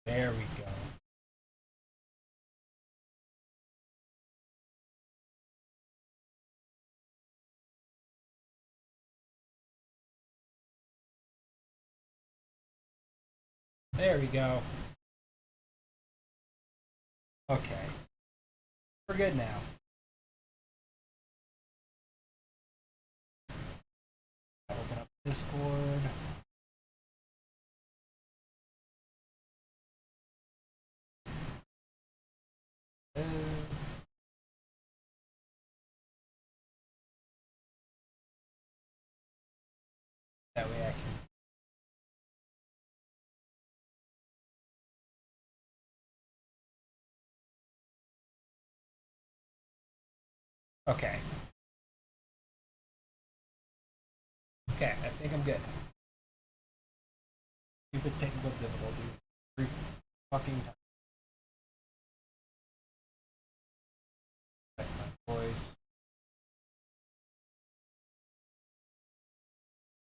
There we go. There we go. Okay. We're good now. Open up Discord. That way I can. Okay. Okay, I think I'm good. Stupid technical difficulties. Every fucking time. Check my voice.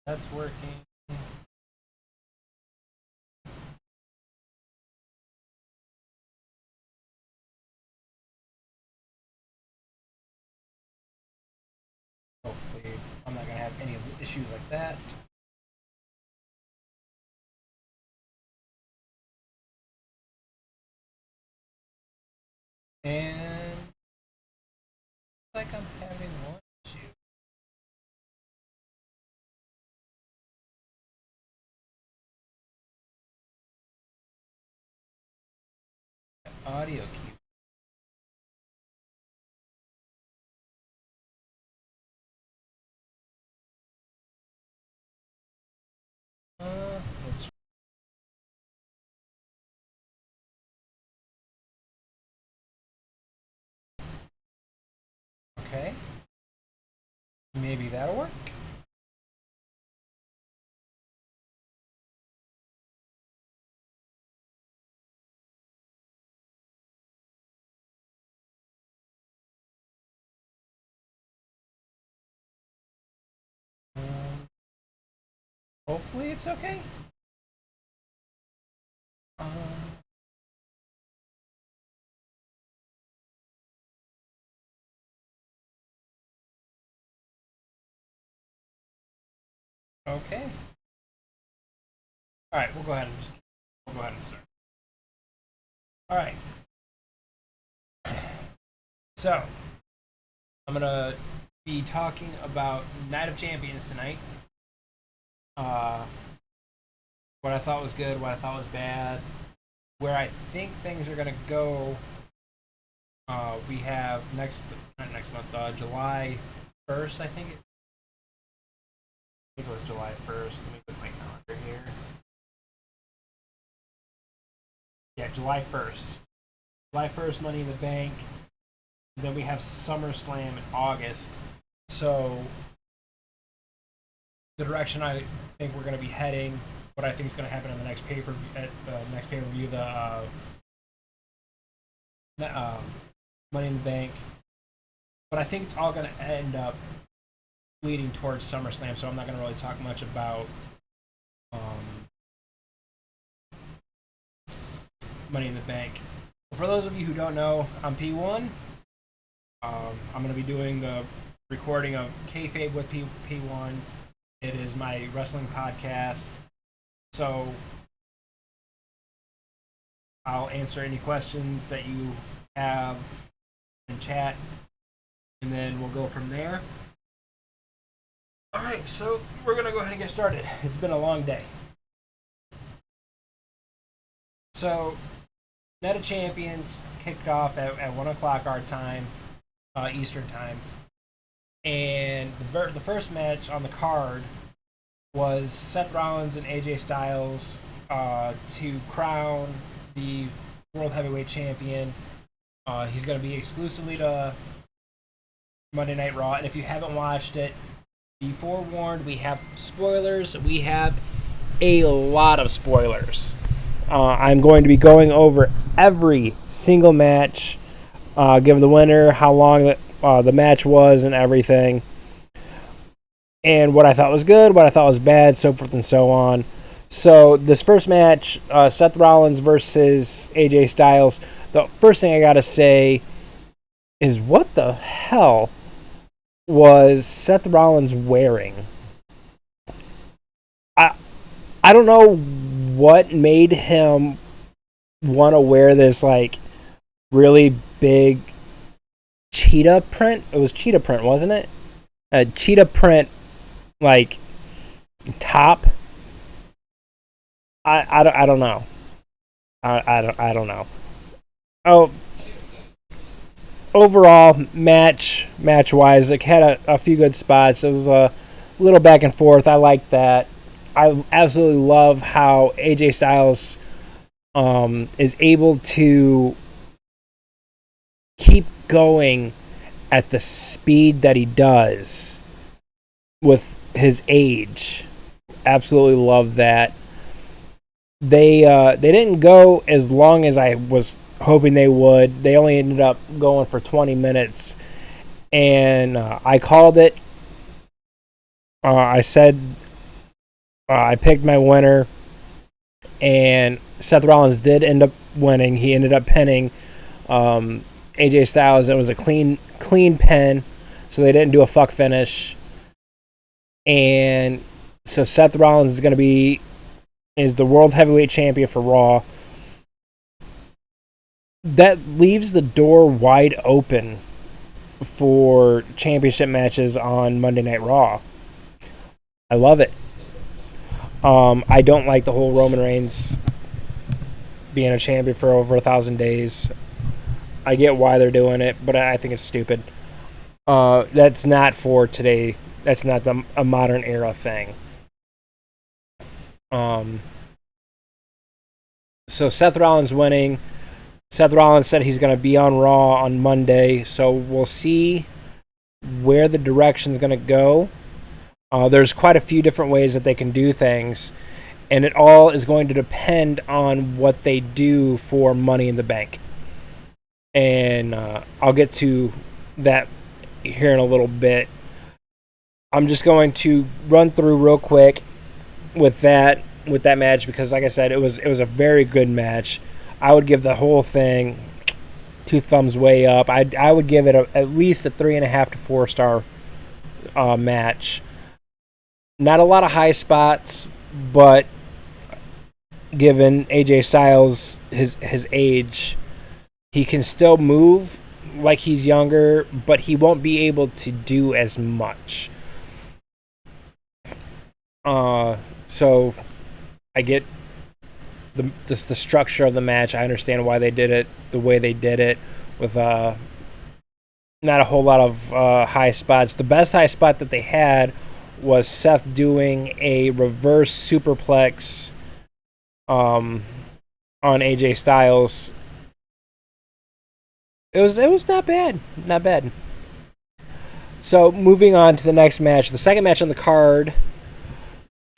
That's working. Hopefully, I'm not gonna have any issues like that. And like I'm having one issue. Audio cue. Let's. Okay. Maybe that'll work. Hopefully it's okay. Okay. All right, we'll go ahead and start. All right. So, I'm gonna be talking about Night of Champions tonight. What I thought was good, what I thought was bad, where I think things are gonna go. We have not next month, July 1st, I think. I think it was July 1st. Let me put my calendar here. Yeah, July 1st. July 1st, Money in the Bank. Then we have SummerSlam in August. So the direction I think we're going to be heading, what I think is going to happen in the next pay-per-view, the Money in the Bank. But I think it's all going to end up leading towards SummerSlam, so I'm not going to really talk much about Money in the Bank. For those of you who don't know, I'm P1. I'm going to be doing the recording of Kayfabe with P1. It is my wrestling podcast. So I'll answer any questions that you have in chat, and then we'll go from there. Alright, so we're going to go ahead and get started. It's been a long day. So, Night of Champions kicked off at 1 o'clock our time, Eastern time. And the first match on the card was Seth Rollins and AJ Styles to crown the World Heavyweight Champion. He's going to be exclusively to Monday Night Raw. And if you haven't watched it, be forewarned, we have spoilers. We have a lot of spoilers. I'm going to be going over every single match, give the winner, how long the match was, and everything. And what I thought was good, what I thought was bad, so forth and so on. So this first match, Seth Rollins versus AJ Styles. The first thing I gotta say is, what the hell was Seth Rollins wearing? I I don't know what made him want to wear this like really big cheetah print. It was cheetah print, wasn't it? A cheetah print like top. I don't know. I don't know. Oh, overall match wise, it had a few good spots. It was a little back and forth. I like that. I absolutely love how AJ Styles is able to keep going at the speed that he does with his age. Absolutely love that. They didn't go as long as I was hoping they would. They only ended up going for 20 minutes, and I called it. I said I picked my winner, and Seth Rollins did end up winning. He ended up pinning AJ Styles. It was a clean pin, so they didn't do a fuck finish. And so Seth Rollins is the world heavyweight champion for Raw. That leaves the door wide open for championship matches on Monday Night Raw. I love it. I don't like the whole Roman Reigns being a champion for over 1,000 days. I get why they're doing it, but I think it's stupid. That's not for today. That's not a modern era thing. So Seth Rollins winning. Seth Rollins said he's going to be on Raw on Monday, so we'll see where the direction's going to go. There's quite a few different ways that they can do things, and it all is going to depend on what they do for Money in the Bank. And I'll get to that here in a little bit. I'm just going to run through real quick with that match because, like I said, it was a very good match. I would give the whole thing 2 thumbs way up. I would give it at least a 3.5 to 4 star match. Not a lot of high spots, but given AJ Styles his age, he can still move like he's younger, but he won't be able to do as much. So I get the structure of the match. I understand why they did it the way they did it with not a whole lot of high spots. The best high spot that they had was Seth doing a reverse superplex on AJ Styles. It was not bad. Not bad. So moving on to the next match. The second match on the card,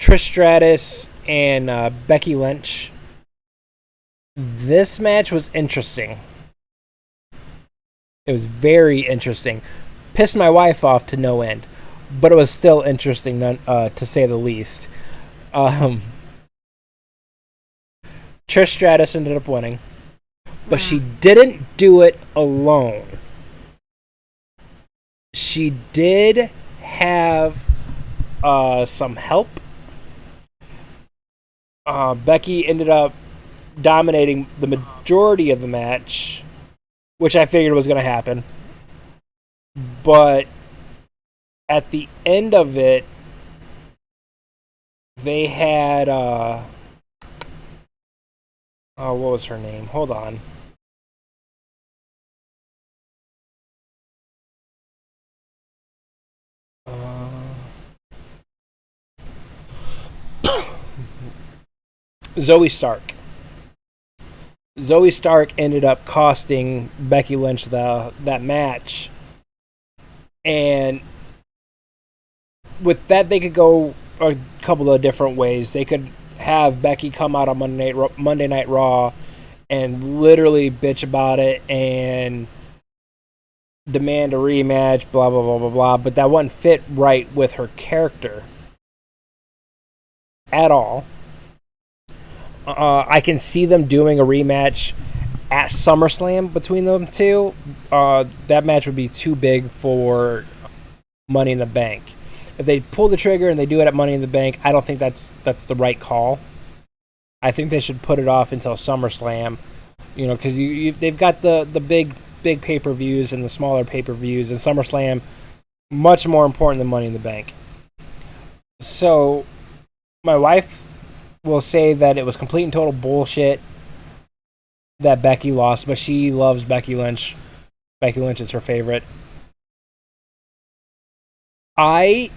Trish Stratus and Becky Lynch. This match was interesting. It was very interesting. Pissed my wife off to no end, but it was still interesting to say the least. Trish Stratus ended up winning, but she didn't do it alone. She did have some help. Becky ended up dominating the majority of the match, which I figured was going to happen. But at the end of it, they had what was her name? Hold on. Zoe Stark. Zoe Stark ended up costing Becky Lynch that match. And with that, they could go a couple of different ways. They could have Becky come out on Monday Night Raw and literally bitch about it and demand a rematch, blah, blah, blah, blah, blah. But that wouldn't fit right with her character at all. I can see them doing a rematch at SummerSlam between them two. That match would be too big for Money in the Bank. If they pull the trigger and they do it at Money in the Bank, I don't think that's the right call. I think they should put it off until SummerSlam. Because they've got the big pay-per-views and the smaller pay-per-views, and SummerSlam much more important than Money in the Bank. So my wife will say that it was complete and total bullshit that Becky lost, but she loves Becky Lynch. Becky Lynch is her favorite. I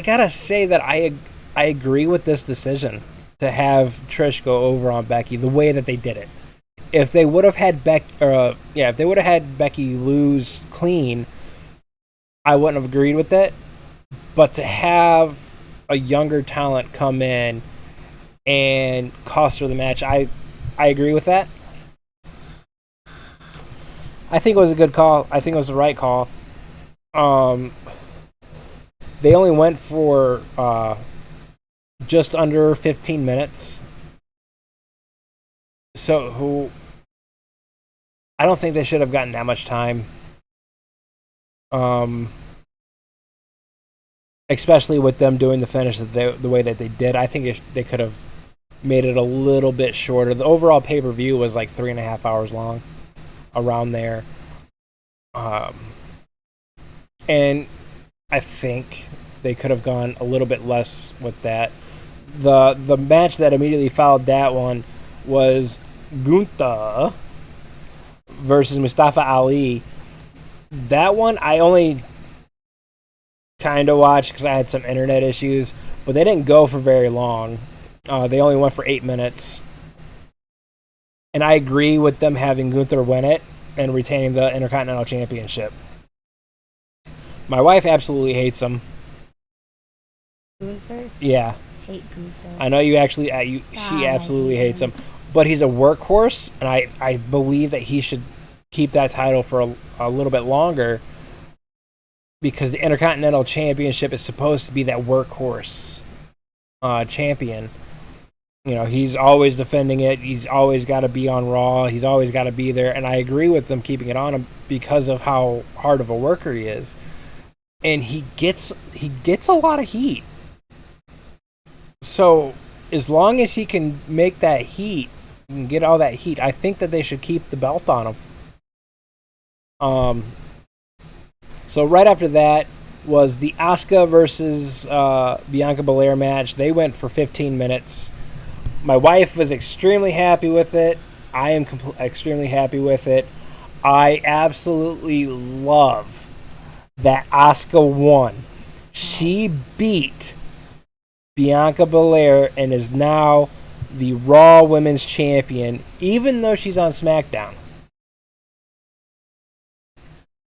gotta say that I agree with this decision to have Trish go over on Becky the way that they did it. If they would have had Becky lose clean, I wouldn't have agreed with it. But to have a younger talent come in and cost her the match, I agree with that. I think it was a good call. I think it was the right call. They only went for just under 15 minutes. So I don't think they should have gotten that much time. Especially with them doing the finish the way that they did. I think they could have made it a little bit shorter. The overall pay-per-view was like 3.5 hours long, around there. And I think they could have gone a little bit less with that. The match that immediately followed that one was Gunther versus Mustafa Ali. That one I only kind of watched because I had some internet issues, but they didn't go for very long. They only went for 8 minutes. And I agree with them having Gunther win it and retaining the Intercontinental Championship. My wife absolutely hates him. Gunther? Yeah. Hate Gunther. I know you actually. She absolutely hates him. But he's a workhorse, and I believe that he should keep that title for a little bit longer, because the Intercontinental Championship is supposed to be that workhorse champion. He's always defending it. He's always got to be on Raw. He's always got to be there. And I agree with them keeping it on him because of how hard of a worker he is. And he gets a lot of heat. So as long as he can make that heat and get all that heat, I think that they should keep the belt on him. So right after that was the Asuka versus Bianca Belair match. They went for 15 minutes. My wife was extremely happy with it. I am extremely happy with it. I absolutely love that Asuka won. She beat Bianca Belair and is now the Raw Women's Champion, even though she's on SmackDown.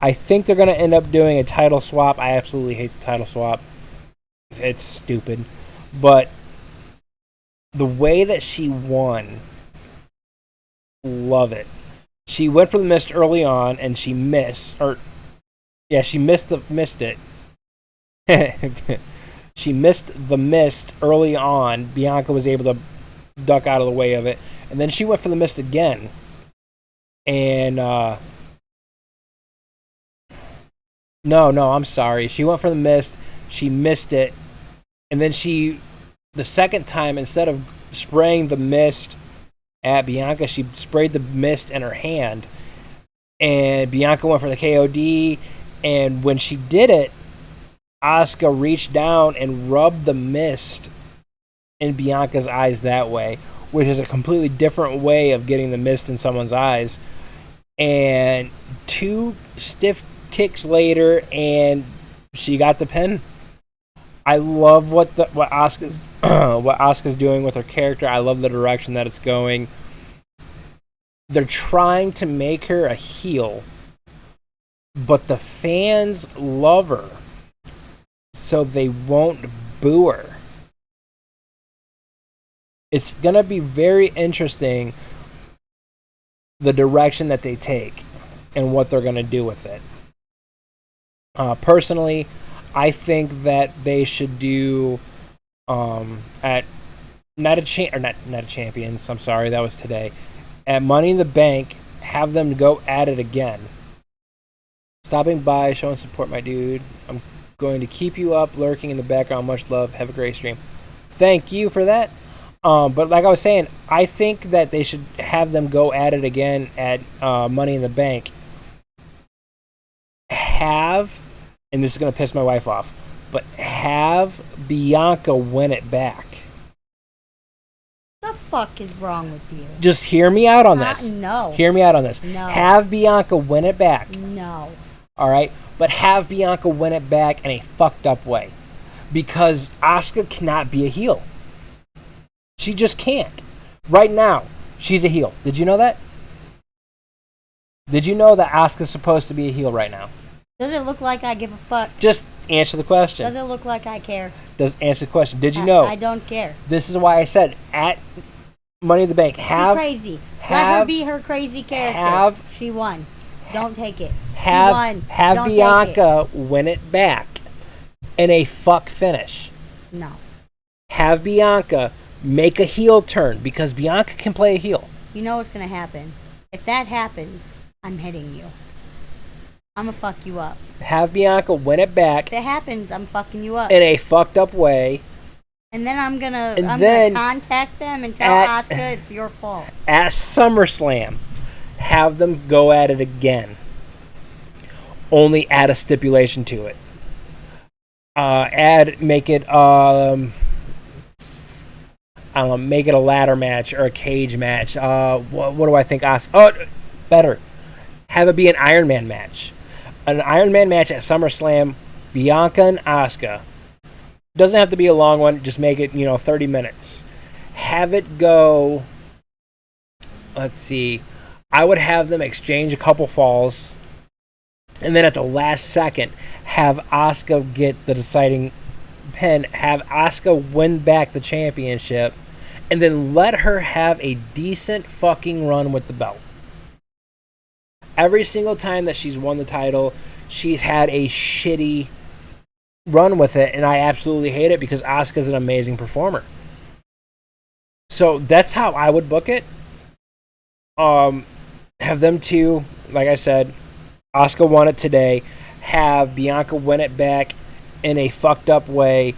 I think they're going to end up doing a title swap. I absolutely hate the title swap. It's stupid. But the way that she won, love it. She went for the mist early on, and she missed. She missed it. She missed the mist early on. Bianca was able to duck out of the way of it. And then she went for the mist again. And, No, I'm sorry. She went for the mist. She missed it. And then the second time, instead of spraying the mist at Bianca, she sprayed the mist in her hand. And Bianca went for the KOD. And when she did it, Asuka reached down and rubbed the mist in Bianca's eyes that way, which is a completely different way of getting the mist in someone's eyes. And 2 stiff kicks later, and she got the pin. I love what Asuka's what Asuka's doing with her character. I love the direction that it's going. They're trying to make her a heel, but the fans love her, so they won't boo her. It's gonna be very interesting, the direction that they take and what they're gonna do with it. Personally, I think that they should do at Not a champions. I'm sorry, that was today. At Money in the Bank, have them go at it again. Stopping by, showing support, my dude. I'm going to keep you up, lurking in the background. Much love. Have a great stream. Thank you for that. But like I was saying, I think that they should have them go at it again at Money in the Bank. And this is going to piss my wife off, but have Bianca win it back. What the fuck is wrong with you? Just hear me out on this. No. Hear me out on this. No. Have Bianca win it back. No. All right? But have Bianca win it back in a fucked up way. Because Asuka cannot be a heel. She just can't. Right now, she's a heel. Did you know that? Did you know that Asuka's supposed to be a heel right now? Does it look like I give a fuck? Just answer the question. Does it look like I care? Answer the question. Did you know? I don't care. This is why I said at Money in the Bank, have... Be crazy. Let her be her crazy character. She won. Don't take it. She won. Have don't Bianca win it back in a fuck finish. No. Have Bianca make a heel turn because Bianca can play a heel. You know what's going to happen. If that happens, I'm hitting you. I'm going to fuck you up. Have Bianca win it back. If it happens, I'm fucking you up. In a fucked up way. And then I'm gonna contact them and tell Asuka it's your fault. At SummerSlam, have them go at it again. Only add a stipulation to it. Make it make it a ladder match or a cage match. What do I think? Better. Have it be an Iron Man match. An Iron Man match at SummerSlam, Bianca and Asuka. Doesn't have to be a long one. Just make it, 30 minutes. Have it go... Let's see. I would have them exchange a couple falls. And then at the last second, have Asuka get the deciding pin. Have Asuka win back the championship. And then let her have a decent fucking run with the belt. Every single time that she's won the title, she's had a shitty run with it, and I absolutely hate it because Asuka's an amazing performer. So that's how I would book it. Have them two, like I said, Asuka won it today. Have Bianca win it back in a fucked up way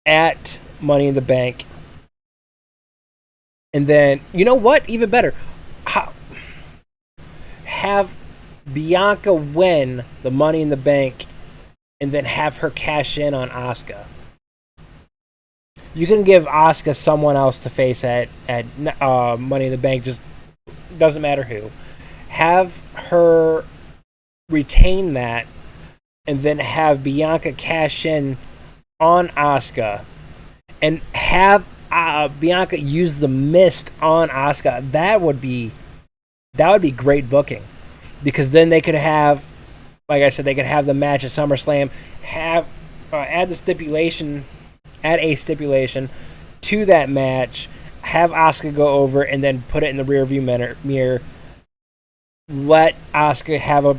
at Money in the Bank. And then, you know what? Even better. Have Bianca win the Money in the Bank and then have her cash in on Asuka. You can give Asuka someone else to face at Money in the Bank. Just doesn't matter who. Have her retain that and then have Bianca cash in on Asuka and have Bianca use the mist on Asuka. That would be great booking. Because then they could have, like I said, they could have the match at SummerSlam, add a stipulation to that match, have Asuka go over, and then put it in the rearview mirror. Let Asuka have a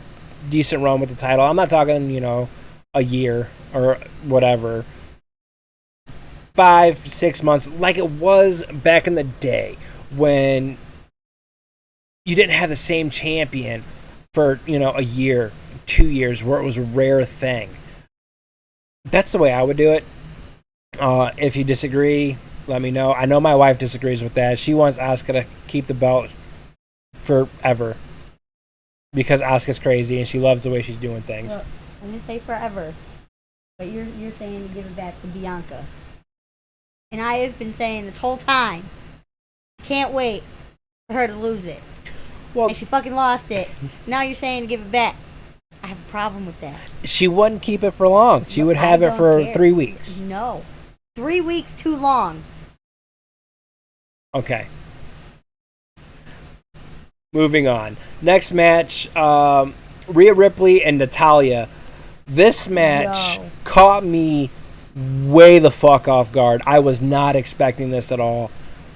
decent run with the title. I'm not talking, a year or whatever. 5-6 months, like it was back in the day when you didn't have the same champion for, a year, 2 years, where it was a rare thing. That's the way I would do it. If you disagree, let me know. I know my wife disagrees with that. She wants Asuka to keep the belt forever. Because Asuka's crazy and she loves the way she's doing things. Well, I'm going to say forever. But you're saying to give it back to Bianca. And I have been saying this whole time, I can't wait for her to lose it. Well, and she fucking lost it. Now you're saying to give it back. I have a problem with that. She wouldn't keep it for long. She would have it for 3 weeks. No. 3 weeks too long. Okay. Moving on. Next match, Rhea Ripley and Natalya. This match caught me way the fuck off guard. I was not expecting this at all.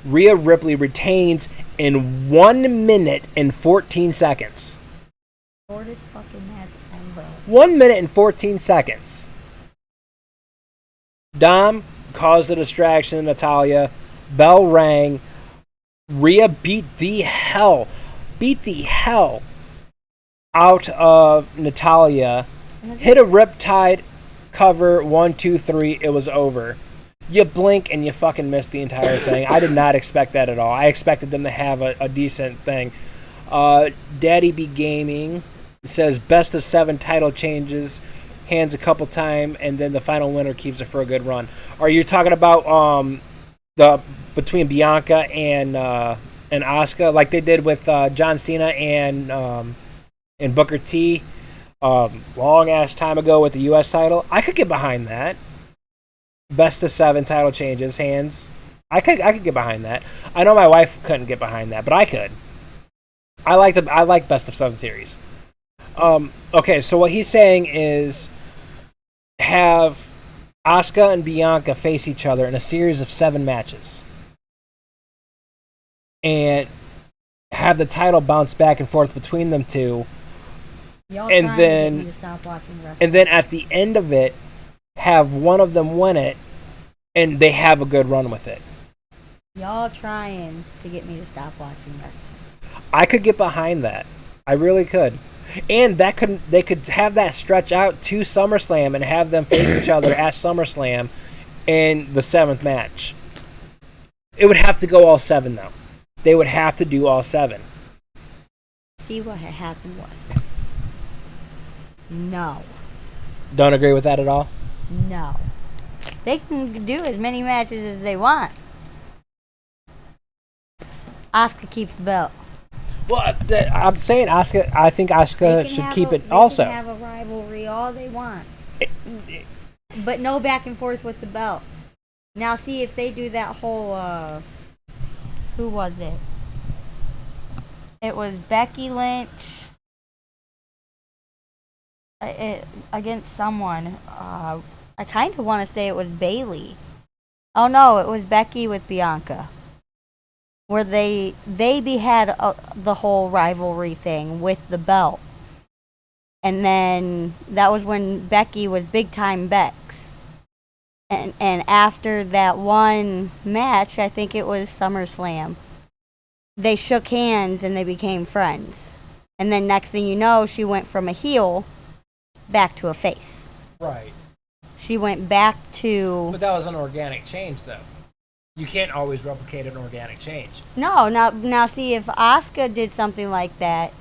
Rhea Ripley retains in 1 minute and 14 seconds. Shortest fucking match ever. 1 minute and 14 seconds. Dom caused a distraction to Natalya. Bell rang. Rhea beat the hell out of Natalia. Hit a Riptide cover 1, 2, 3. It was over. You blink and you fucking miss the entire thing. I did not expect that at all. I expected them to have a decent thing. Daddy B Gaming says best of 7 title changes, hands a couple time, and then the final winner keeps it for a good run. Are you talking about the between Bianca and Asuka, like they did with John Cena and Booker T long ass time ago with the U.S. title? I could get behind that. Best of 7 title changes, hands. I could get behind that. I know my wife couldn't get behind that, but I could. I like best of 7 series. Okay, so what he's saying is have Asuka and Bianca face each other in a series of 7 matches, and have the title bounce back and forth between them two. Y'all and then to get me to stop watching wrestling. And then at the end of it, have one of them win it, and they have a good run with it. Y'all trying to get me to stop watching wrestling. I could get behind that. I really could. And they could have that stretch out to SummerSlam and have them face each other at SummerSlam in the 7th match. It would have to go all 7 though. They would have to do all 7. See, what had happened was, no. Don't agree with that at all? No. They can do as many matches as they want. Asuka keeps the belt. Well, I'm saying Asuka. I think Asuka should keep it also. They can have a rivalry all they want. But no back and forth with the belt. Now see if they do that whole, who was it? It was Becky Lynch against someone. I kind of want to say it was Bayley. Oh no, it was Becky with Bianca. Where they had the whole rivalry thing with the belt. And then that was when Becky was big time Bex. And after that one match, I think it was SummerSlam, they shook hands and they became friends. And then next thing you know, she went from a heel back to a face. Right. She went back to... But that was an organic change, though. You can't always replicate an organic change. No, now see, if Asuka did something like that,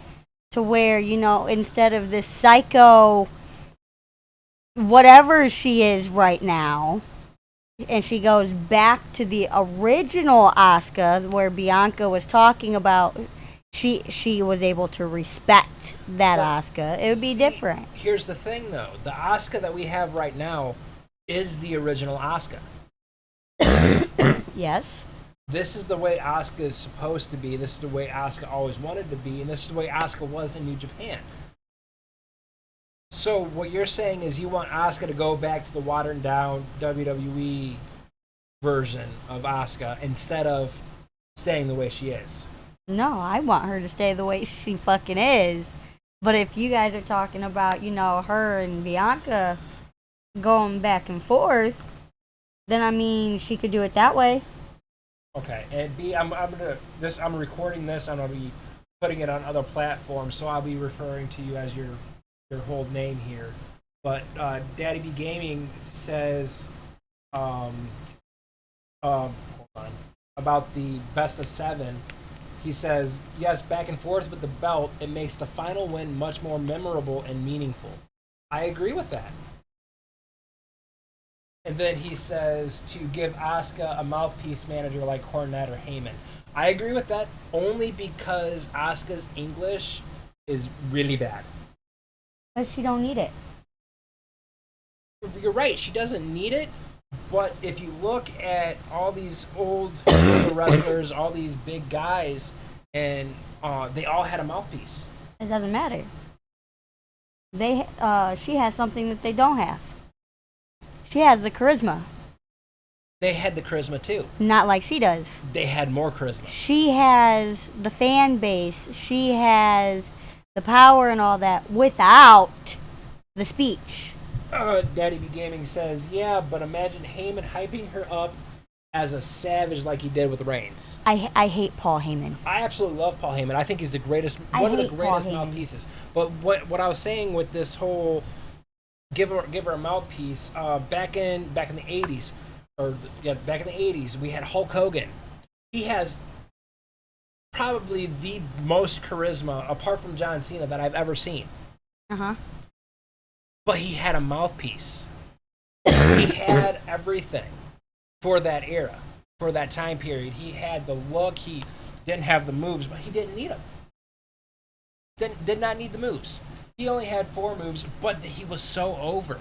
to where, you know, instead of this psycho, whatever she is right now, and she goes back to the original Asuka, where Bianca was talking about, she was able to respect that Asuka. It would be different. Here's the thing, though. The Asuka that we have right now is the original Asuka. Yes. This is the way Asuka is supposed to be. This is the way Asuka always wanted to be, and this is the way Asuka was in New Japan. So what you're saying is you want Asuka to go back to the watered down WWE version of Asuka instead of staying the way she is. No, I want her to stay the way she fucking is. But if you guys are talking about, you know, her and Bianca going back and forth, then I mean, she could do it that way. Okay, and B, I'm recording this. I'm gonna be putting it on other platforms, so I'll be referring to you as your whole name here. But Daddy B Gaming says, hold on, about the best of 7. He says, yes, back and forth with the belt, it makes the final win much more memorable and meaningful. I agree with that. And then he says to give Asuka a mouthpiece manager like Cornette or Heyman. I agree with that only because Asuka's English is really bad. But she don't need it. You're right, she doesn't need it. But if you look at all these old wrestlers, all these big guys, and they all had a mouthpiece. It doesn't matter. She has something that they don't have. She has the charisma. They had the charisma too. Not like she does. They had more charisma. She has the fan base. She has the power and all that without the speech. Daddy B Gaming says, yeah, but imagine Heyman hyping her up as a savage like he did with Reigns. I hate Paul Heyman. I absolutely love Paul Heyman. I think he's the greatest, one of the greatest mouthpieces. But what I was saying with this whole give her a mouthpiece, back in the 80s, back in the 80s, we had Hulk Hogan. He has probably the most charisma, apart from John Cena, that I've ever seen. But he had a mouthpiece. He had everything for that era, for that time period. He had the look. He didn't have the moves, but he didn't need them. Did not need the moves. He only had 4 moves, but he was so over,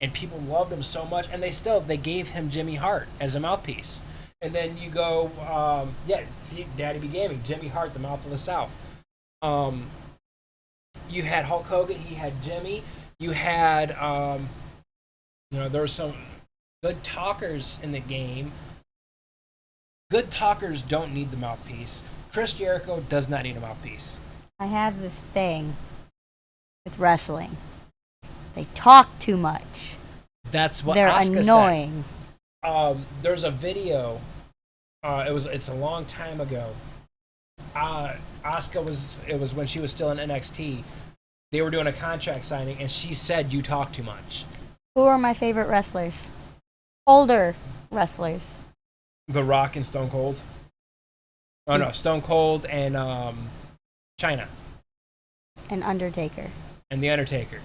and people loved him so much. And they gave him Jimmy Hart as a mouthpiece. And then you go, see, Daddy Be Gaming, Jimmy Hart, the mouth of the South. You had Hulk Hogan. He had Jimmy. You had, there were some good talkers in the game. Good talkers don't need the mouthpiece. Chris Jericho does not need a mouthpiece. I have this thing with wrestling. They talk too much. That's what they're Asuka annoying. Says. There's a video. It's a long time ago. Asuka it was when she was still in NXT. They were doing a contract signing, and she said, "You talk too much." Who are my favorite wrestlers? Older wrestlers. The Rock and Stone Cold. Oh no, Stone Cold and China. And Undertaker. And The Undertaker.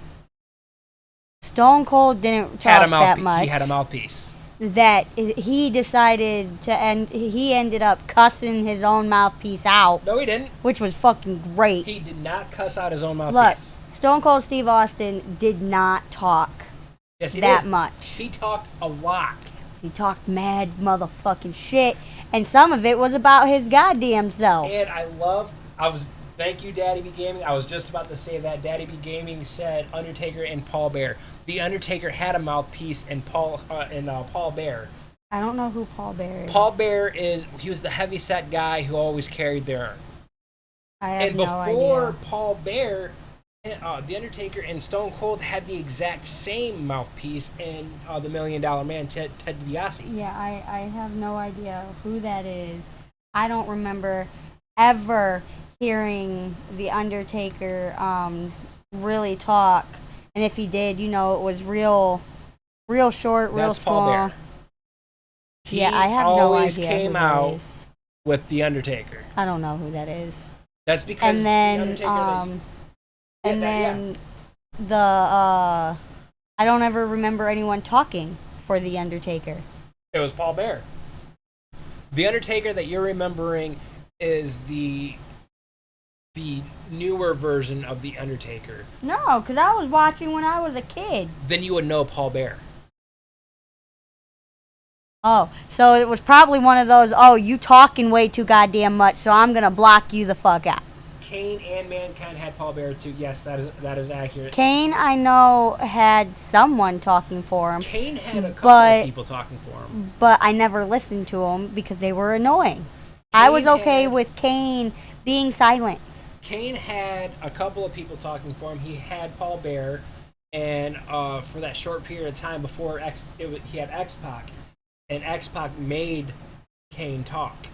Stone Cold didn't talk that much. He had a mouthpiece. That he decided to he ended up cussing his own mouthpiece out. No, he didn't. Which was fucking great. He did not cuss out his own mouthpiece. Look, Stone Cold Steve Austin did not talk that much. He talked a lot. He talked mad motherfucking shit, and some of it was about his goddamn self. And thank you, Daddy Be Gaming. I was just about to say that. Daddy Be Gaming said Undertaker and Paul Bear. The Undertaker had a mouthpiece, and Paul Bear. I don't know who Paul Bear is. Paul Bear he was the heavyset guy who always carried their arm. I have no idea. And before Paul Bear, The Undertaker and Stone Cold had the exact same mouthpiece in the $1 Million Man, Ted DiBiase. Yeah, I have no idea who that is. I don't remember ever hearing The Undertaker really talk. And if he did, it was real short, real That's small. Paul Bear. Yeah, I have no idea. Always came out with The Undertaker. I don't know who that is. That's because The Undertaker. I don't ever remember anyone talking for The Undertaker. It was Paul Bear. The Undertaker that you're remembering is the newer version of The Undertaker. No, because I was watching when I was a kid. Then you would know Paul Bear. Oh, so it was probably one of those, you talking way too goddamn much, so I'm going to block you the fuck out. Kane and Mankind had Paul Bear too. Yes, that is accurate. Kane, I know, had someone talking for him. Kane had a couple of people talking for him. But I never listened to them because they were annoying. I was okay with Kane being silent. Kane had a couple of people talking for him. He had Paul Bear, and for that short period of time before he had X-Pac, and X-Pac made Kane talk.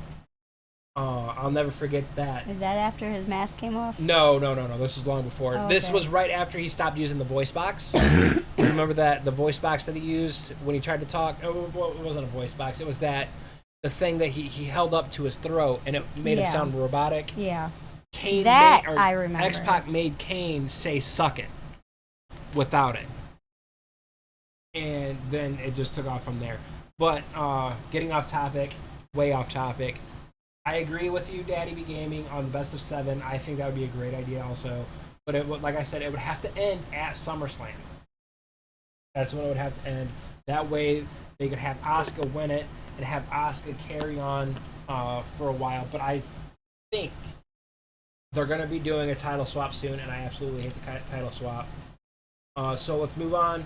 I'll never forget that. Is that after his mask came off? No. This was long before. Oh, okay. This was right after he stopped using the voice box. Remember the voice box that he used when he tried to talk? Oh, well, it wasn't a voice box. It was the thing that he held up to his throat, and it made him sound robotic. Yeah. I remember. X-Pac made Kane say "suck it" without it, and then it just took off from there. But getting off topic, way off topic. I agree with you, Daddy Be Gaming, on the best of 7. I think that would be a great idea also. But like I said, it would have to end at SummerSlam. That's when it would have to end. That way they could have Asuka win it and have Asuka carry on for a while. But I think they're going to be doing a title swap soon, and I absolutely hate the title swap. So let's move on.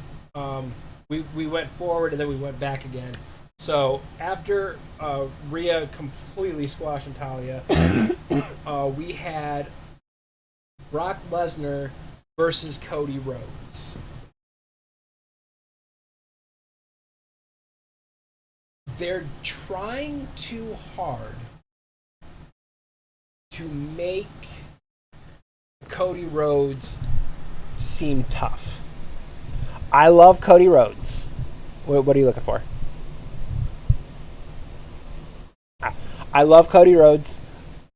We went forward, and then we went back again. So after Rhea completely squashed Natalia, we had Brock Lesnar versus Cody Rhodes. they're trying too hard to make Cody Rhodes seem tough. I love Cody Rhodes. What are you looking for? I love Cody Rhodes.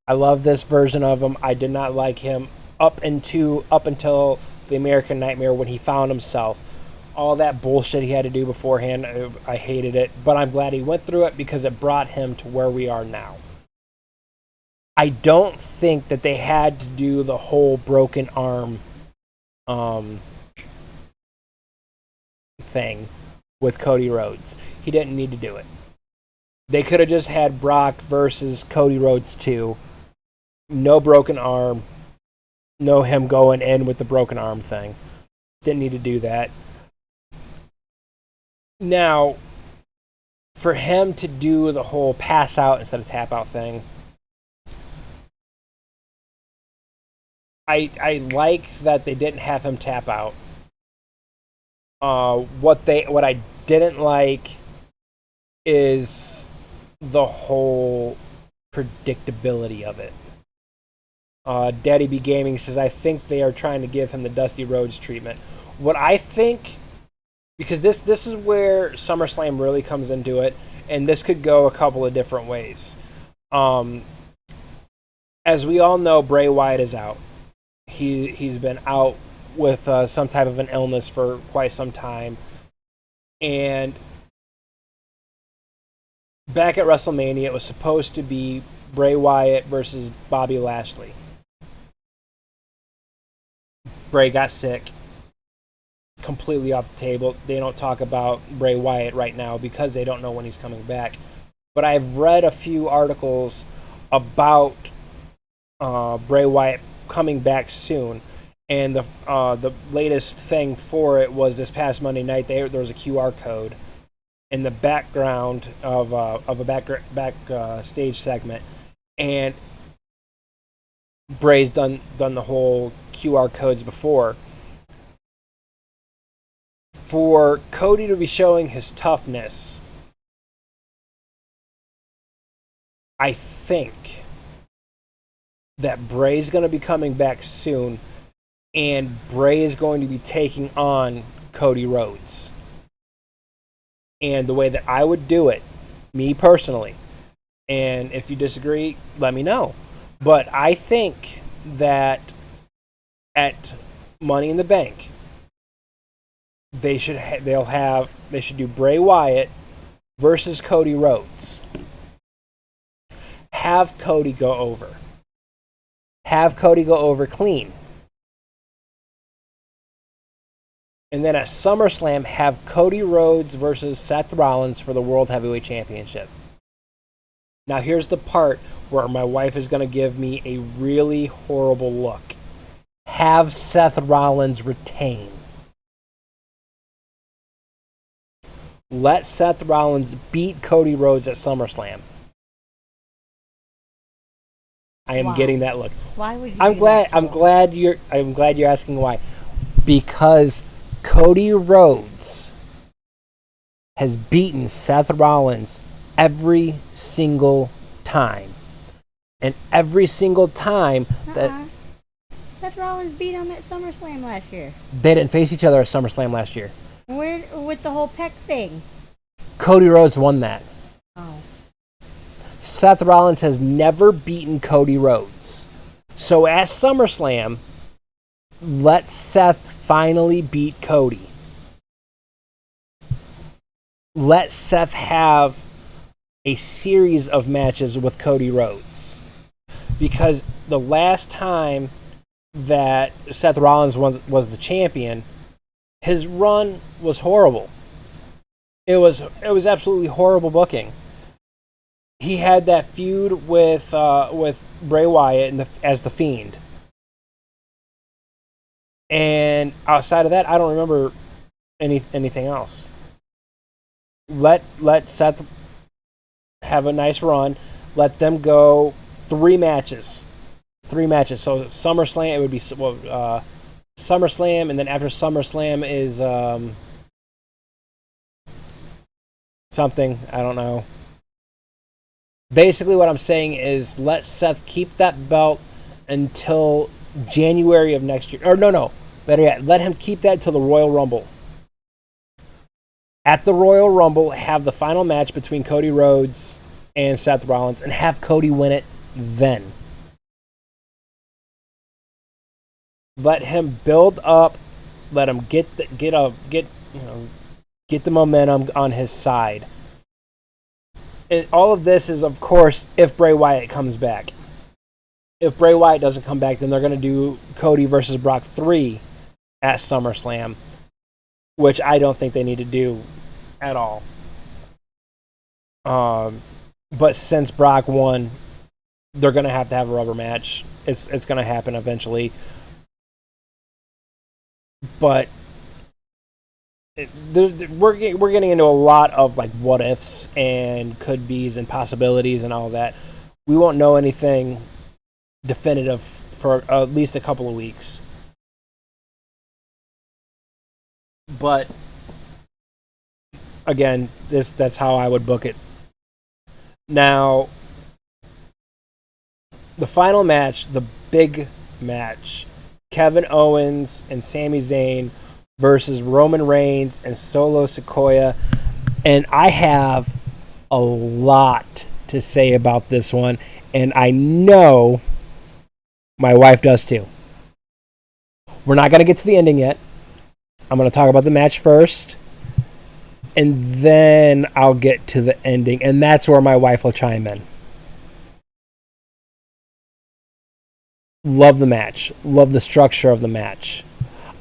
I love this version of him. I did not like him up until the American Nightmare when he found himself. All that bullshit he had to do beforehand, I hated it. But I'm glad he went through it because it brought him to where we are now. I don't think that they had to do the whole broken arm thing with Cody Rhodes. He didn't need to do it. They could have just had Brock versus Cody Rhodes 2. No broken arm. No him going in with the broken arm thing. Didn't need to do that. Now, for him to do the whole pass out instead of tap out thing, I like that they didn't have him tap out. What I didn't like is the whole predictability of it. Daddy B Gaming says, I think they are trying to give him the Dusty Rhodes treatment. What I think, because this is where SummerSlam really comes into it, and this could go a couple of different ways. As we all know, Bray Wyatt is out. He's been out with some type of an illness for quite some time. And back at WrestleMania, it was supposed to be Bray Wyatt versus Bobby Lashley. Bray got sick. Completely off the table. They don't talk about Bray Wyatt right now because they don't know when he's coming back. But I've read a few articles about Bray Wyatt coming back soon, and the latest thing for it was this past Monday night. There was a QR code in the background of a back stage segment, and Bray's done the whole QR codes before. For Cody to be showing his toughness, I think that Bray's going to be coming back soon, and Bray is going to be taking on Cody Rhodes. And the way that I would do it, me personally, and if you disagree, let me know. But I think that at Money in the Bank, they should do Bray Wyatt versus Cody Rhodes. Have Cody go over. Have Cody go over clean. And then at SummerSlam, have Cody Rhodes versus Seth Rollins for the World Heavyweight Championship. Now here's the part where my wife is going to give me a really horrible look. Have Seth Rollins retain. Let Seth Rollins beat Cody Rhodes at SummerSlam. I am getting that look. Why would you? I'm glad you're asking why. Because Cody Rhodes has beaten Seth Rollins every single time. And every single time that Seth Rollins beat him at SummerSlam last year. They didn't face each other at SummerSlam last year. Where with the whole Peck thing? Cody Rhodes won that. Oh. Seth Rollins has never beaten Cody Rhodes. So at SummerSlam, let Seth finally beat Cody. Let Seth have a series of matches with Cody Rhodes. Because the last time that Seth Rollins was the champion, his run was horrible. It was absolutely horrible booking. He had that feud with Bray Wyatt as the Fiend, and outside of that, I don't remember anything else. Let Seth have a nice run. Let them go 3 matches. So SummerSlam, it would be SummerSlam, and then after SummerSlam is something, I don't know. Basically, what I'm saying is let Seth keep that belt until January of next year. Or no. Better yet, let him keep that till the Royal Rumble. At the Royal Rumble, have the final match between Cody Rhodes and Seth Rollins, and have Cody win it then. Let him build up. Let him get the momentum on his side. And all of this is, of course, if Bray Wyatt comes back. If Bray Wyatt doesn't come back, then they're going to do Cody versus Brock 3 at SummerSlam, which I don't think they need to do at all. But since Brock won, they're going to have a rubber match. It's going to happen eventually. But we're getting into a lot of like what ifs and could be's and possibilities and all that. We won't know anything definitive for at least a couple of weeks. But again, that's how I would book it. Now, the final match, the big match, Kevin Owens and Sami Zayn versus Roman Reigns and Solo Sikoa. And I have a lot to say about this one, and I know my wife does too. We're not going to get to the ending yet. I'm going to talk about the match first, and then I'll get to the ending, and that's where my wife will chime in. Love the match. Love the structure of the match.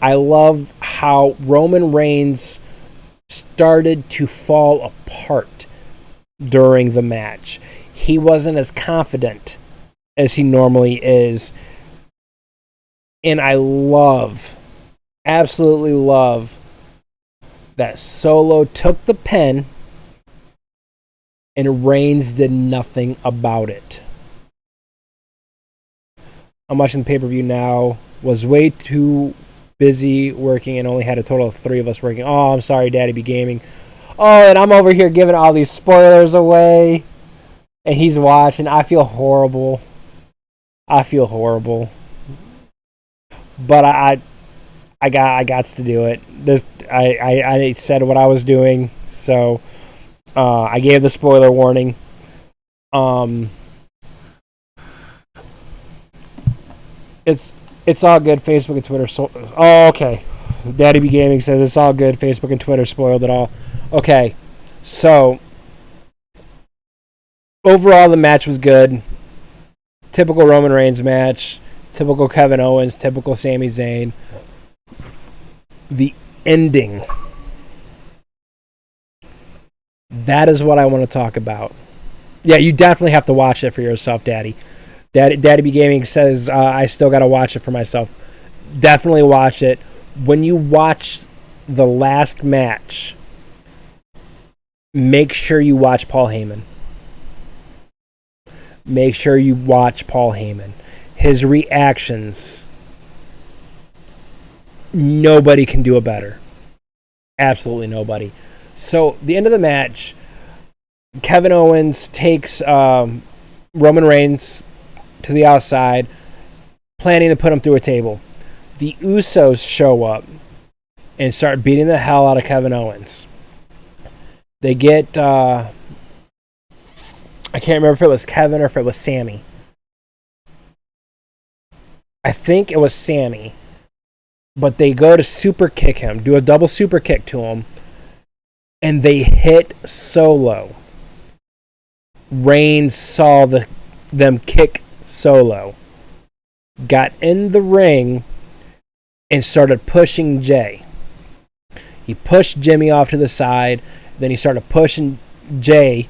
I love how Roman Reigns started to fall apart during the match. He wasn't as confident as he normally is. And I absolutely love, that Solo took the pen and Reigns did nothing about it. I'm watching the pay-per-view now. Was way too busy working and only had a total of 3 of us working. Oh, I'm sorry, Daddy Be Gaming. Oh, and I'm over here giving all these spoilers away. And he's watching. I feel horrible. But I got to do it. I said what I was doing, so I gave the spoiler warning. It's all good. Facebook and Twitter. Okay. Daddy B Gaming says it's all good. Facebook and Twitter spoiled it all. Okay. So overall, the match was good. Typical Roman Reigns match. Typical Kevin Owens. Typical Sami Zayn. The ending. That is what I want to talk about. Yeah, you definitely have to watch it for yourself, Daddy. Daddy B Gaming says I still got to watch it for myself. Definitely watch it. When you watch the last match, make sure you watch Paul Heyman. Make sure you watch Paul Heyman. His reactions, nobody can do it better. Absolutely nobody. So, the end of the match, Kevin Owens takes Roman Reigns to the outside, planning to put him through a table. The Usos show up and start beating the hell out of Kevin Owens. They get, I can't remember if it was Kevin or if it was Sammy. I think it was Sammy. But they go to super kick him, do a double super kick to him, and they hit Solo. Reigns saw them kick Solo, got in the ring, and started pushing Jay. He pushed Jimmy off to the side, then he started pushing Jay,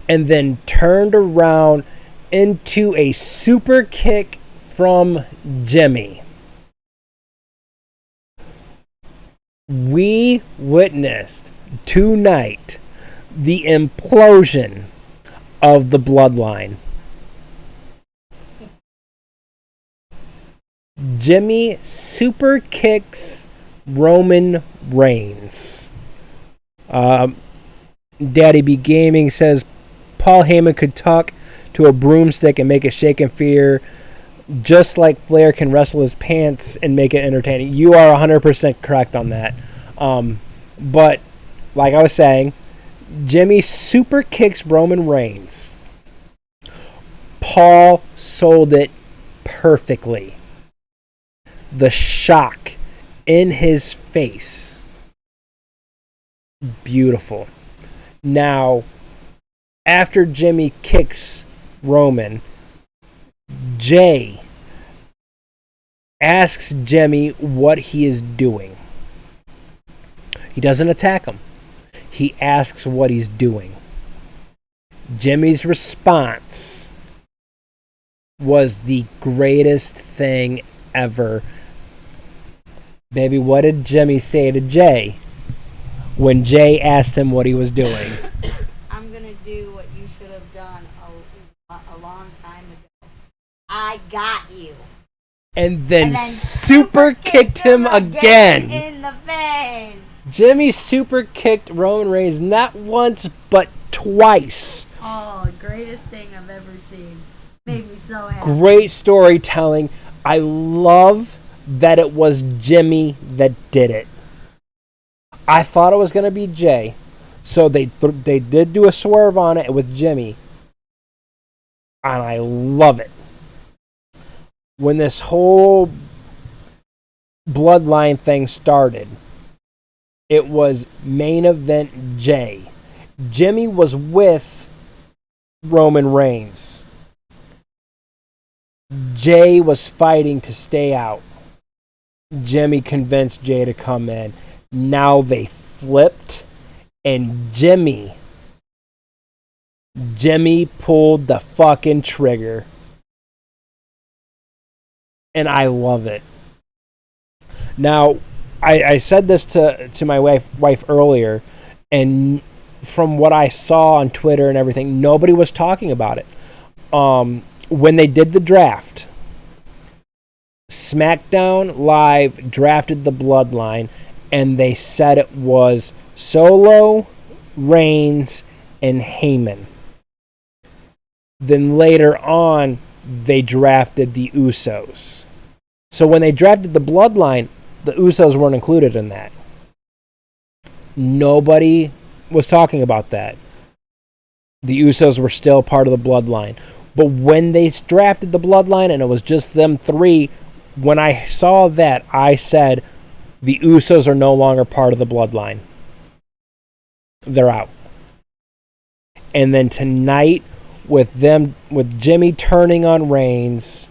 and then turned around into a super kick from Jimmy. We witnessed tonight the implosion of the bloodline. Jimmy super kicks Roman Reigns. Daddy B Gaming says Paul Heyman could talk to a broomstick and make it shake in fear, just like Flair can wrestle his pants and make it entertaining. You are 100% correct on that. But, like I was saying, Jimmy super kicks Roman Reigns. Paul sold it perfectly. The shock in his face. Beautiful. Now, after Jimmy kicks Roman, Jay asks Jimmy what he is doing. He doesn't attack him. He asks what he's doing. Jimmy's response was the greatest thing ever. Baby, what did Jimmy say to Jay when Jay asked him what he was doing? I'm going to do what you should have done a long time ago. I got you. And then super kicked him again. In the face. Jimmy super kicked Roman Reigns not once, but twice. Oh, greatest thing I've ever seen. Made me so happy. Great storytelling. I love that it was Jimmy that did it. I thought it was going to be Jay. So they did do a swerve on it with Jimmy. And I love it. When this whole bloodline thing started, it was main event Jay. Jimmy was with Roman Reigns. Jay was fighting to stay out. Jimmy convinced Jay to come in. Now they flipped, and Jimmy pulled the fucking trigger. And I love it. Now, I said this to my wife earlier, and from what I saw on Twitter and everything, nobody was talking about it. When they did the draft, SmackDown Live drafted the Bloodline, and they said it was Solo, Reigns, and Heyman. Then later on, they drafted the Usos. So when they drafted the Bloodline, the Usos weren't included in that. Nobody was talking about that. The Usos were still part of the Bloodline. But when they drafted the Bloodline and it was just them three, when I saw that, I said, the Usos are no longer part of the Bloodline. They're out. And then tonight, with Jimmy turning on Reigns,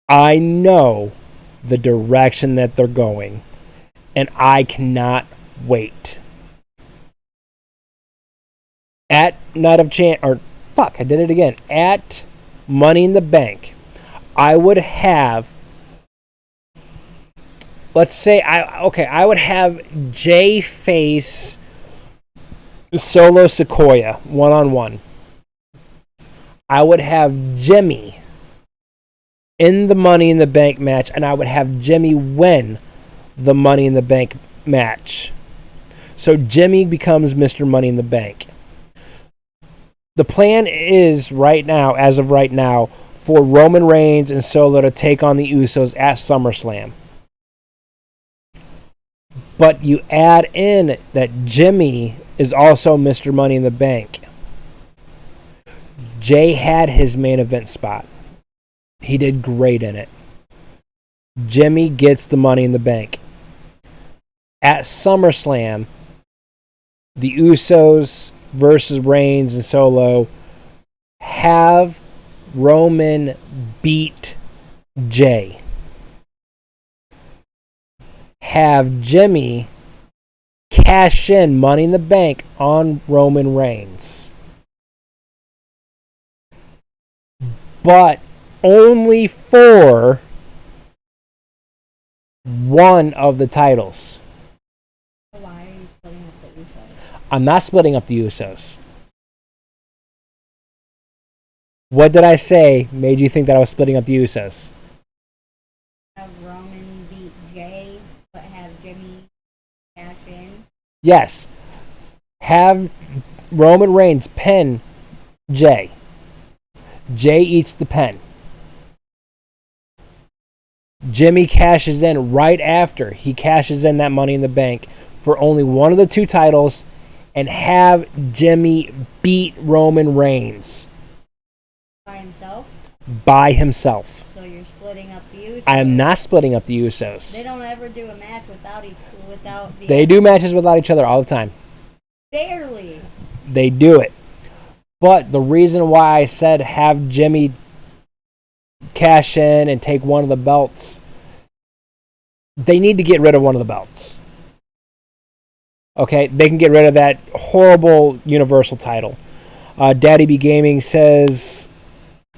I know the direction that they're going, and I cannot wait. At Night of I did it again. At Money in the Bank, I would have, I would have Jay face Solo Sequoia one-on-one. I would have Jimmy in the Money in the Bank match, and I would have Jimmy win the Money in the Bank match. So Jimmy becomes Mr. Money in the Bank. The plan is as of right now, for Roman Reigns and Solo to take on the Usos at SummerSlam. But you add in that Jimmy is also Mr. Money in the Bank. Jay had his main event spot. He did great in it. Jimmy gets the Money in the Bank. At SummerSlam, the Usos versus Reigns and Solo, have Roman beat Jay. Have Jimmy cash in Money in the Bank on Roman Reigns. But only for one of the titles. Why are you splitting up the Usos? I'm not splitting up the Usos. What did I say made you think that I was splitting up the Usos? Have Roman beat Jay, but have Jimmy cash in? Yes. Have Roman Reigns pin Jay. Jay eats the pin. Jimmy cashes in right after. He cashes in that Money in the Bank for only one of the two titles and have Jimmy beat Roman Reigns. By himself? By himself. So you're splitting up the Usos. I am not splitting up the Usos. They don't ever do a match without the... They do matches without each other all the time. Barely. They do it. But the reason why I said have Jimmy cash in and take one of the belts, they need to get rid of one of the belts. Okay, they can get rid of that horrible Universal title. Daddy B Gaming says,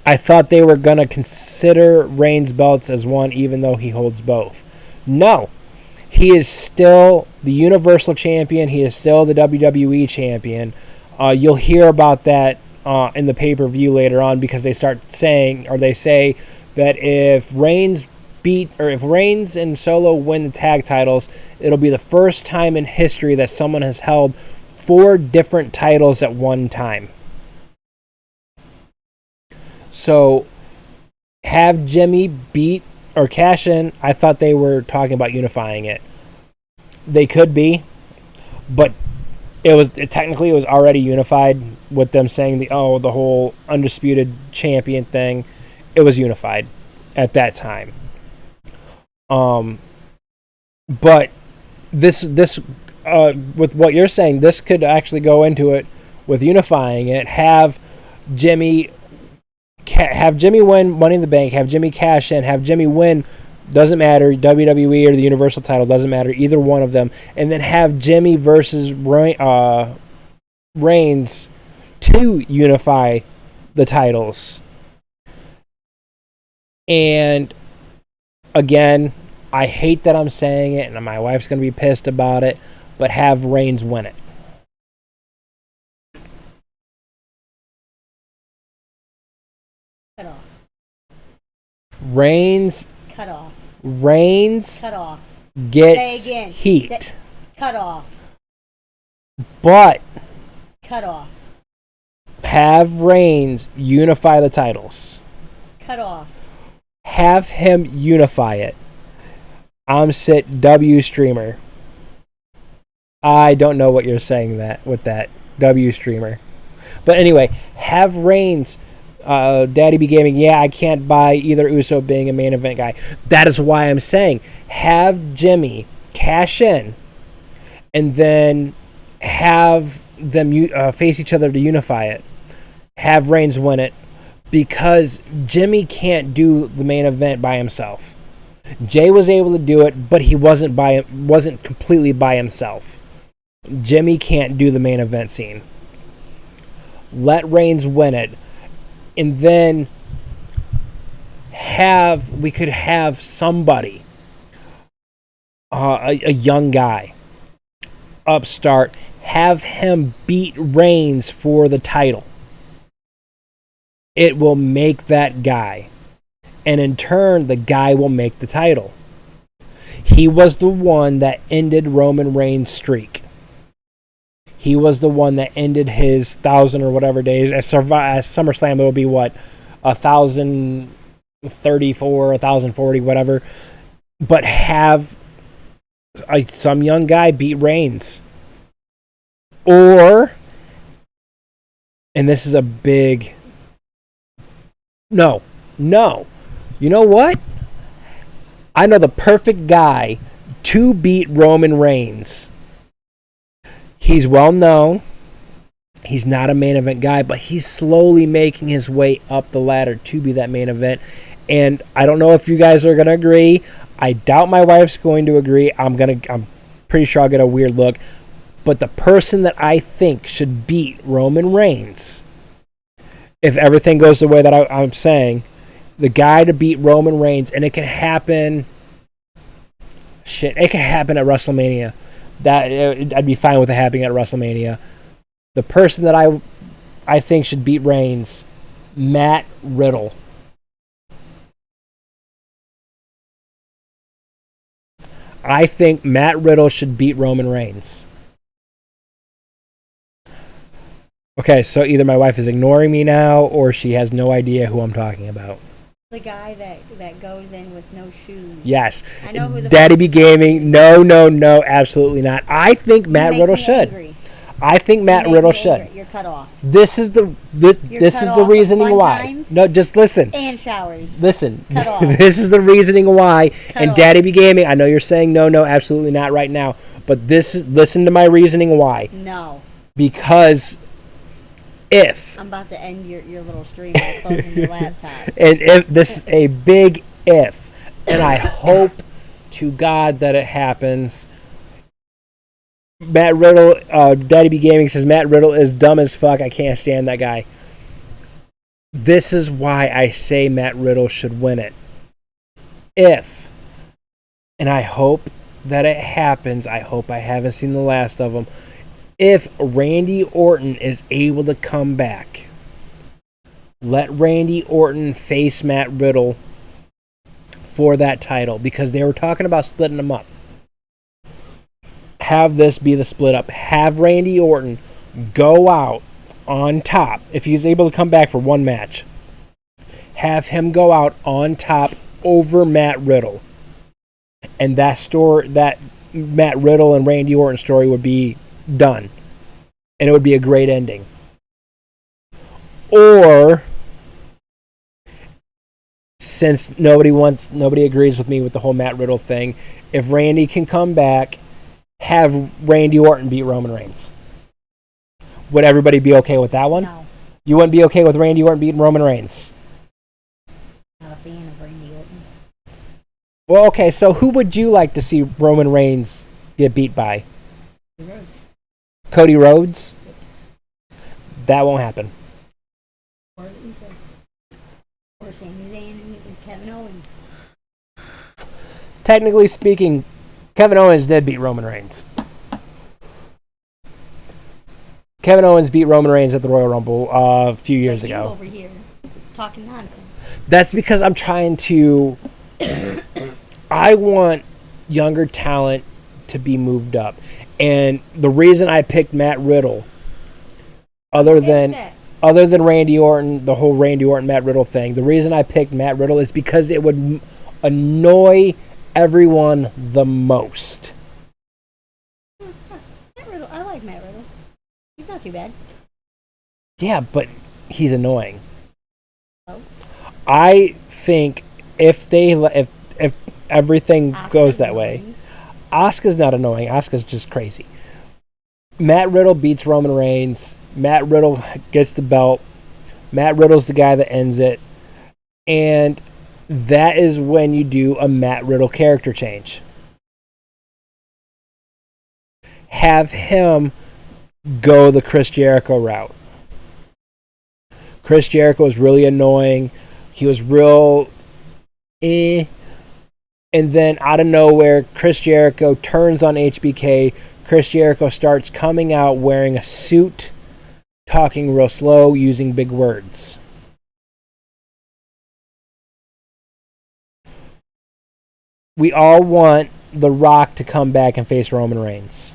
I thought they were going to consider Reigns' belts as one even though he holds both. No. He is still the Universal Champion. He is still the WWE Champion. You'll hear about that in the pay-per-view later on because they say that if Reigns and Solo win the tag titles, it'll be the first time in history that someone has held 4 different titles at one time. So have Jimmy beat or cash in. I thought they were talking about unifying it. They could be, but it was already unified with them saying the whole undisputed champion thing. It was unified at that time. But this with what you're saying, this could actually go into it with unifying it. Have Jimmy win Money in the Bank. Have Jimmy cash in. Have Jimmy win. Doesn't matter, WWE or the Universal title, doesn't matter, either one of them. And then have Jimmy versus Reigns to unify the titles. And again, I hate that I'm saying it, and my wife's going to be pissed about it, but have Reigns win it. Cut off. Reigns Cut off. Cut off. Gets heat. Cut off. But Cut off. have Reigns unify the titles. Cut off. Have him unify it. I'm sit W streamer. I don't know what you're saying with that W streamer. But anyway, have Reigns, Daddy B Gaming, yeah, I can't buy either Uso being a main event guy. That is why I'm saying have Jimmy cash in and then have them face each other to unify it. Have Reigns win it because Jimmy can't do the main event by himself. Jay was able to do it, but he wasn't completely by himself. Jimmy can't do the main event scene. Let Reigns win it. And then we could have somebody, a young guy, upstart, have him beat Reigns for the title. It will make that guy. And in turn, the guy will make the title. He was the one that ended Roman Reigns' streak. He was the one that ended his 1,000 or whatever days. At SummerSlam, it will be what? 1,034, 1,040, whatever. But have some young guy beat Reigns. Or, and this is a big... No. You know what? I know the perfect guy to beat Roman Reigns. He's well known. He's not a main event guy, but he's slowly making his way up the ladder to be that main event. And I don't know if you guys are going to agree. I doubt my wife's going to agree. I'm pretty sure I'll get a weird look. But the person that I think should beat Roman Reigns, if everything goes the way that I'm saying, the guy to beat Roman Reigns, and it can happen. It can happen at WrestleMania. I'd be fine with it happening at WrestleMania. The person that I think should beat Reigns, Matt Riddle. I think Matt Riddle should beat Roman Reigns. Okay, so either my wife is ignoring me now or she has no idea who I'm talking about. The guy that goes in with no shoes. Yes. I know who the Daddy fuck Be you're talking Gaming. No, absolutely not. I think You Matt make Riddle me should. angry. I think You Matt make Riddle me should. angry. You're cut off. This is the You're this cut is off the of reasoning fun why. times No, just listen. and showers. Listen. Cut off. This is the reasoning why. And off. Daddy Be Gaming, I know you're saying no, absolutely not right now. But listen to my reasoning why. No. Because if I'm about to end your little stream by closing your laptop. and if this is a big if, and I hope to God that it happens. Matt Riddle, Daddy Be Gaming says Matt Riddle is dumb as fuck. I can't stand that guy. This is why I say Matt Riddle should win it. If, and I hope that it happens, I hope I haven't seen the last of him. If Randy Orton is able to come back, let Randy Orton face Matt Riddle for that title, because they were talking about splitting them up. Have this be the split up. Have Randy Orton go out on top if he's able to come back for one match. Have him go out on top over Matt Riddle. And that Matt Riddle and Randy Orton story would be done. And it would be a great ending. Or, since nobody agrees with me with the whole Matt Riddle thing, if Randy can come back, have Randy Orton beat Roman Reigns. Would everybody be okay with that one? No. You wouldn't be okay with Randy Orton beating Roman Reigns? Not a fan of Randy Orton. Well, okay, so who would you like to see Roman Reigns get beat by? Rhodes. Cody Rhodes? That won't happen. Or Usos. Or Sami Zayn and Kevin Owens. Technically speaking, Kevin Owens did beat Roman Reigns. Kevin Owens beat Roman Reigns at the Royal Rumble a few years Like you ago. over here talking nonsense. That's because I'm trying to... I want younger talent to be moved up. And the reason I picked Matt Riddle, other than Randy Orton, the whole Randy Orton, Matt Riddle thing, the reason I picked Matt Riddle is because it would annoy everyone the most. Matt Riddle. I like Matt Riddle. He's not too bad. Yeah, but he's annoying. Oh. I think if everything Asuka's goes that way, annoying. Asuka's not annoying. Asuka's just crazy. Matt Riddle beats Roman Reigns. Matt Riddle gets the belt. Matt Riddle's the guy that ends it. And that is when you do a Matt Riddle character change. Have him go the Chris Jericho route. Chris Jericho was really annoying. He was real And then out of nowhere, Chris Jericho turns on HBK. Chris Jericho starts coming out wearing a suit, talking real slow, using big words. We all want The Rock to come back and face Roman Reigns.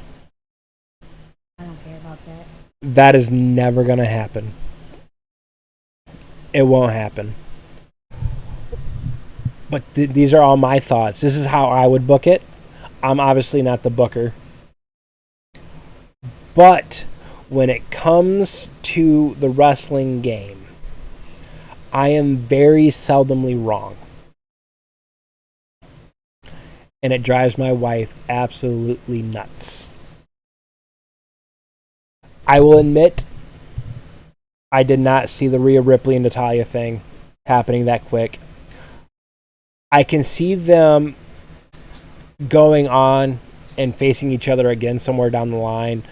I don't care about that. That is never going to happen. It won't happen. But these are all my thoughts. This is how I would book it. I'm obviously not the booker. But when it comes to the wrestling game, I am very seldomly wrong. And it drives my wife absolutely nuts. I will admit, I did not see the Rhea Ripley and Natalya thing happening that quick. I can see them going on and facing each other again somewhere down the line.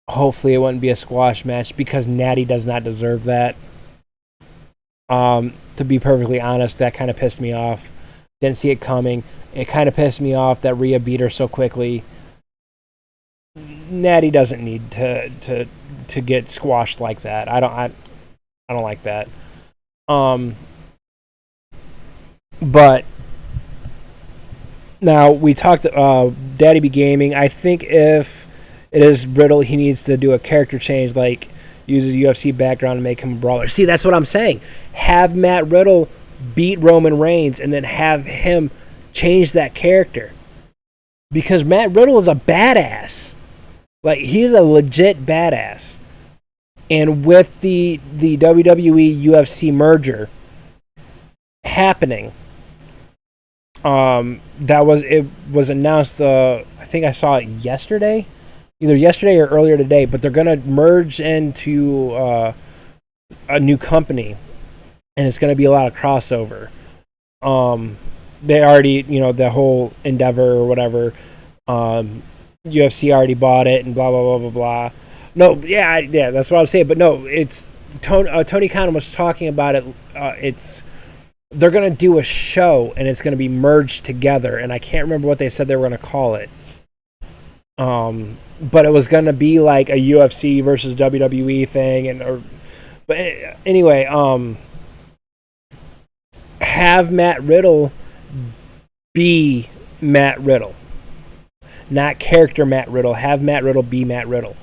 Hopefully it wouldn't be a squash match because Natty does not deserve that. To be perfectly honest, that kind of pissed me off. Didn't see it coming. It kind of pissed me off that Rhea beat her so quickly. Natty doesn't need to get squashed like that. I don't like that. But now we talked Daddy Be Gaming. I think if It is Riddle. He needs to do a character change, like use his UFC background and make him a brawler. See, that's what I'm saying. Have Matt Riddle beat Roman Reigns and then have him change that character. Because Matt Riddle is a badass. Like, he's a legit badass. And with the WWE UFC merger happening, it was announced, I think I saw it yesterday. Either yesterday or earlier today, but they're going to merge into a new company, and it's going to be a lot of crossover. They already, the whole Endeavor or whatever, UFC already bought it and blah, blah, blah, blah, blah. No, yeah, that's what I'm saying. But no, it's Tony Khan was talking about it. They're going to do a show, and it's going to be merged together, and I can't remember what they said they were going to call it. But it was going to be like a UFC versus WWE thing. But anyway, have Matt Riddle be Matt Riddle. Not character Matt Riddle. Have Matt Riddle be Matt Riddle.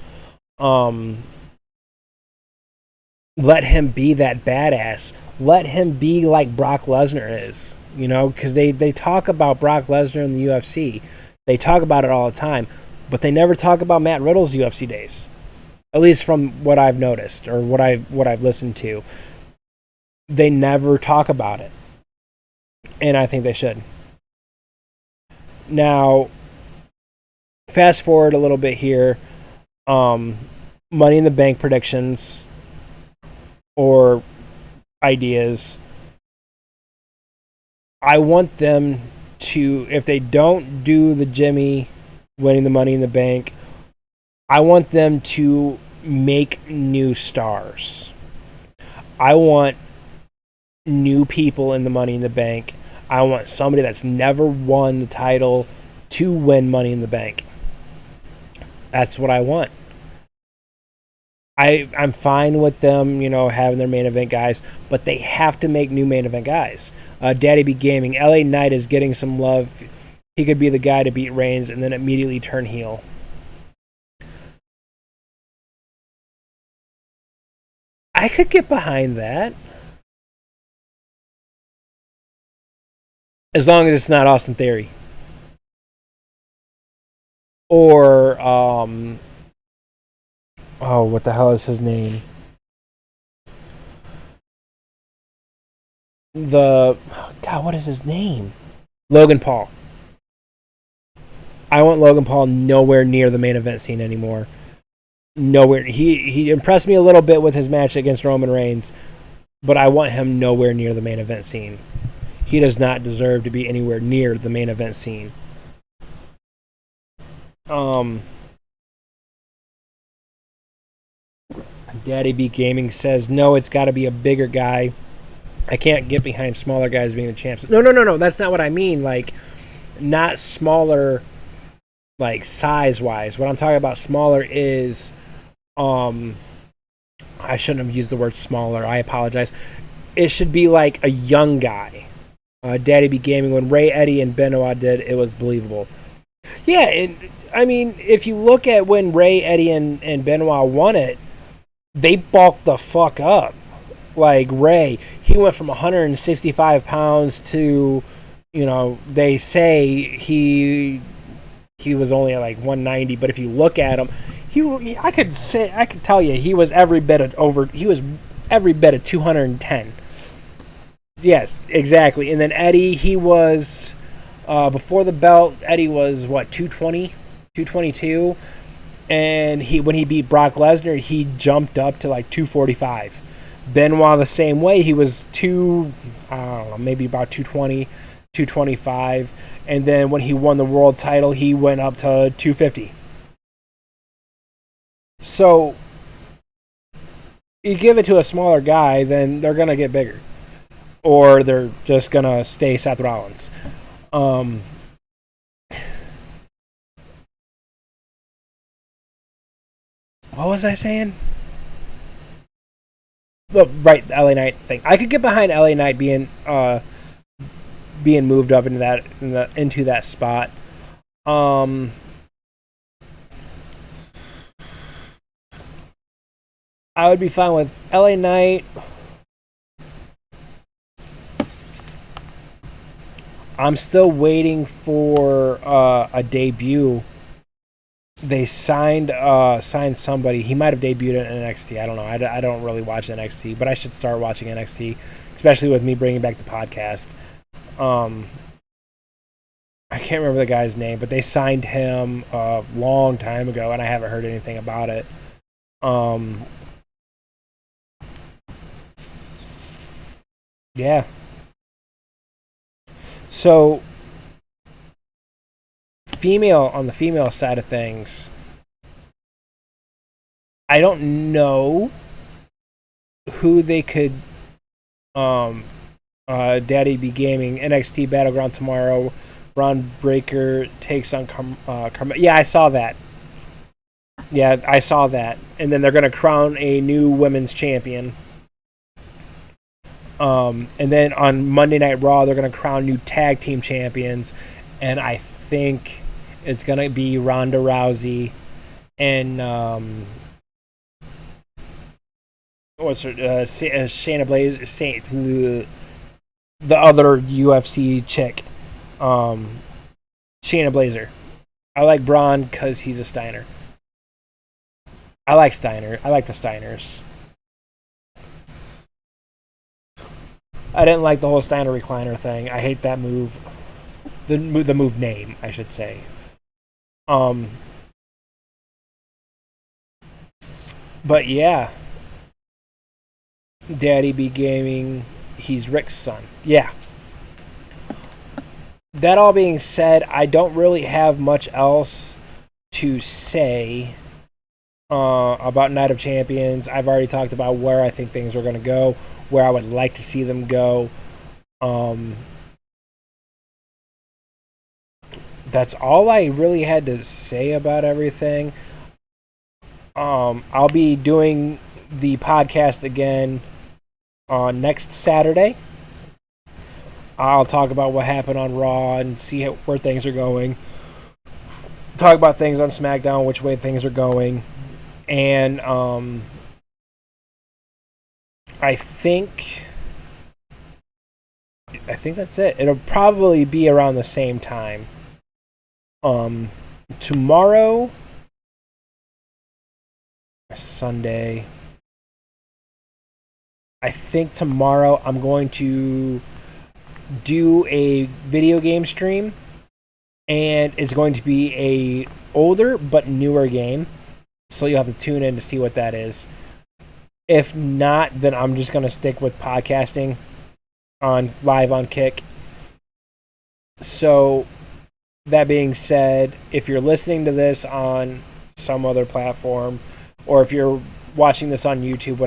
Let him be that badass. Let him be like Brock Lesnar is. Because they talk about Brock Lesnar in the UFC. They talk about it all the time. But they never talk about Matt Riddle's UFC days, at least from what I've noticed or what I've listened to. They never talk about it, and I think they should. Now, fast forward a little bit here. Money in the Bank predictions or ideas. I want them to, if they don't do the Jimmy winning the Money in the Bank, I want them to make new stars. I want new people in the Money in the Bank. I want somebody that's never won the title to win Money in the Bank. That's what I want. I'm fine with them, having their main event guys, but they have to make new main event guys. Daddy Be Gaming, LA Knight is getting some love. He could be the guy to beat Reigns and then immediately turn heel. I could get behind that. As long as it's not Austin Theory. Or, what the hell is his name? What is his name? Logan Paul. I want Logan Paul nowhere near the main event scene anymore. Nowhere. He impressed me a little bit with his match against Roman Reigns, but I want him nowhere near the main event scene. He does not deserve to be anywhere near the main event scene. Daddy Be Gaming says, no, it's got to be a bigger guy. I can't get behind smaller guys being the champs. No. That's not what I mean. Like, not smaller, like, size-wise. What I'm talking about smaller is, I shouldn't have used the word smaller. I apologize. It should be like a young guy. Daddy Be Gaming, when Ray, Eddie, and Benoit did, it was believable. Yeah, if you look at when Ray, Eddie, and Benoit won it, they bulked the fuck up. Like Ray, he went from 165 pounds to, they say he was only like 190, but if you look at him, I could tell you he was every bit of 210. Yes, exactly. And then Eddie, he was before the belt, Eddie was 220, 222, and when he beat Brock Lesnar, he jumped up to like 245. Benoit the same way. He was maybe about 220, 225. And then when he won the world title, he went up to 250. So, you give it to a smaller guy, then they're going to get bigger. Or they're just going to stay Seth Rollins. What was I saying? Right, the LA Knight thing. I could get behind LA Knight being moved up into that spot. I would be fine with LA Knight. I'm still waiting for a debut. They signed somebody. He might have debuted in NXT. I don't know. I don't really watch NXT, but I should start watching NXT, especially with me bringing back the podcast. I can't remember the guy's name, but they signed him a long time ago, and I haven't heard anything about it. Yeah. So, on the female side of things, I don't know who they could Daddy Be Gaming NXT Battleground tomorrow. Braun Breaker takes on Carmella. Yeah, I saw that. And then they're going to crown a new women's champion. And then on Monday Night Raw, they're going to crown new tag team champions. And I think it's going to be Ronda Rousey and what's her Shayna Baszler, the other UFC chick, Shayna Baszler. I like Braun because he's a Steiner. I like Steiner. I like the Steiners. I didn't like the whole Steiner recliner thing. I hate that move. The move name, I should say. But yeah. Daddy Be Gaming. He's Rick's son. Yeah. That all being said, I don't really have much else to say about Night of Champions. I've already talked about where I think things are going to go, where I would like to see them go. That's all I really had to say about everything. I'll be doing the podcast again on next Saturday. I'll talk about what happened on Raw and see where things are going. Talk about things on SmackDown, which way things are going. And I think that's it. It'll probably be around the same time. Tomorrow, Sunday. I think tomorrow I'm going to do a video game stream, and it's going to be a older but newer game. So you'll have to tune in to see what that is. If not, then I'm just going to stick with podcasting live on Kick. So, that being said, if you're listening to this on some other platform, or if you're watching this on YouTube,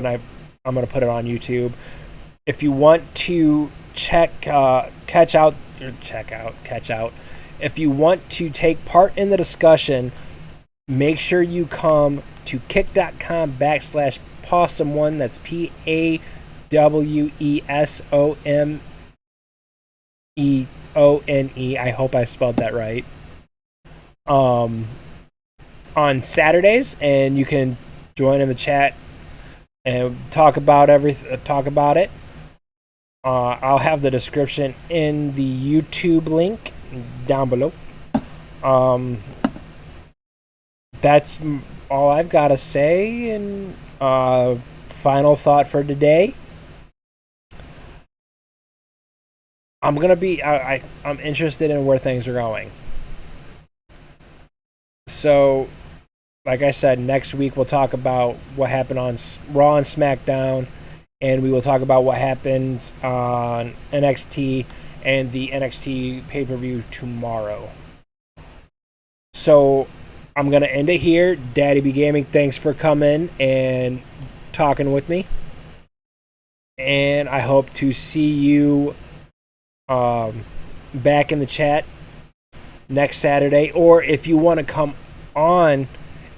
I'm going to put it on YouTube. If you want to catch out. If you want to take part in the discussion, make sure you come to kick.com/Pawsome1. That's PAWESOMEONE. I hope I spelled that right. On Saturdays, and you can join in the chat and talk about it. I'll have the description in the YouTube link down below. That's all I've got to say. And final thought for today. I'm interested in where things are going. So, like I said, next week we'll talk about what happened on Raw and SmackDown, and we will talk about what happens on NXT and the NXT pay-per-view tomorrow. So, I'm going to end it here. Daddy Be Gaming, thanks for coming and talking with me. And I hope to see you back in the chat next Saturday. Or if you want to come on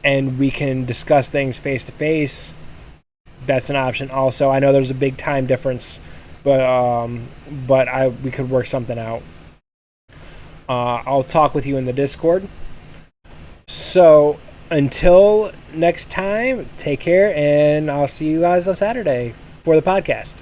and we can discuss things face-to-face, that's an option also. I know there's a big time difference, but we could work something out. I'll talk with you in the Discord. So, until next time, take care, and I'll see you guys on Saturday for the podcast.